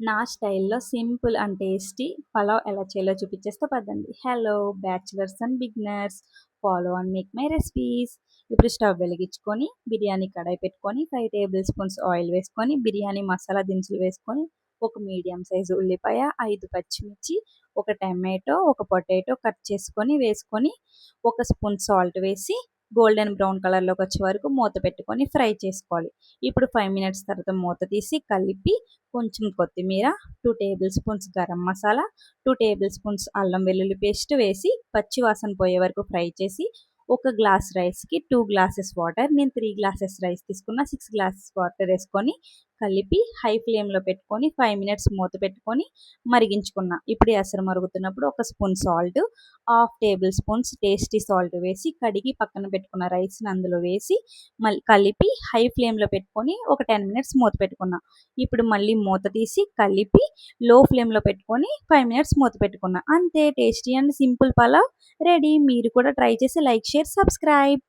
నా స్టైల్‌లో simple and tasty pulao ఎలా చేయాలో చూపించేస్తా పదండి. Hello bachelors and beginners, follow and make my recipes. ఇప్పుడు స్టవ్ వెలిగించుకొని బిర్యానీ కడాయి పెట్టుకొని 5 టేబుల్ స్పూన్స్ ఆయిల్ వేసుకొని బిర్యానీ మసాలా దినుసులు వేసుకొని ఒక మీడియం సైజు ఉల్లిపాయ, 5 పచ్చిమిర్చి, ఒక టమాటో, ఒక పొటాటో కట్ చేసుకొని వేసుకొని ఒక స్పూన్ సాల్ట్ వేసి గోల్డెన్ బ్రౌన్ కలర్‌లోకి వచ్చే వరకు మూత పెట్టుకొని ఫ్రై చేసుకోవాలి. ఇప్పుడు 5 మినిట్స్ తర్వాత మూత తీసి కలిపి కొంచెం కొత్తిమీర, 2 table spoons garam masala, 2 table spoons అల్లం వెల్లుల్లి పేస్ట్ వేసి పచ్చి వాసన పోయే వరకు ఫ్రై చేసి ఒక గ్లాస్ రైస్‌కి 2 గ్లాసెస్ వాటర్, నేను 3 గ్లాసెస్ రైస్ తీసుకున్న 6 గ్లాసెస్ వాటర్ వేసుకొని కలిపి హై ఫ్లేమ్‌లో పెట్టుకొని 5 మినిట్స్ మూత పెట్టుకొని మరిగించుకున్నా. ఇప్పుడు ఎసరు మరుగుతున్నప్పుడు ఒక spoon salt, half table spoons tasty salt వేసి కడిగి పక్కన పెట్టుకున్న రైస్‌ని అందులో వేసి మళ్ళీ కలిపి హై ఫ్లేమ్‌లో పెట్టుకొని ఒక 10 మినిట్స్ మూత పెట్టుకున్నా. ఇప్పుడు మళ్ళీ మూత తీసి కలిపి లో ఫ్లేమ్‌లో పెట్టుకొని 5 మినిట్స్ మూత పెట్టుకున్నా. అంతే, tasty and simple pulao ready. మీరు కూడా ట్రై చేసి లైక్, షేర్, సబ్స్క్రైబ్.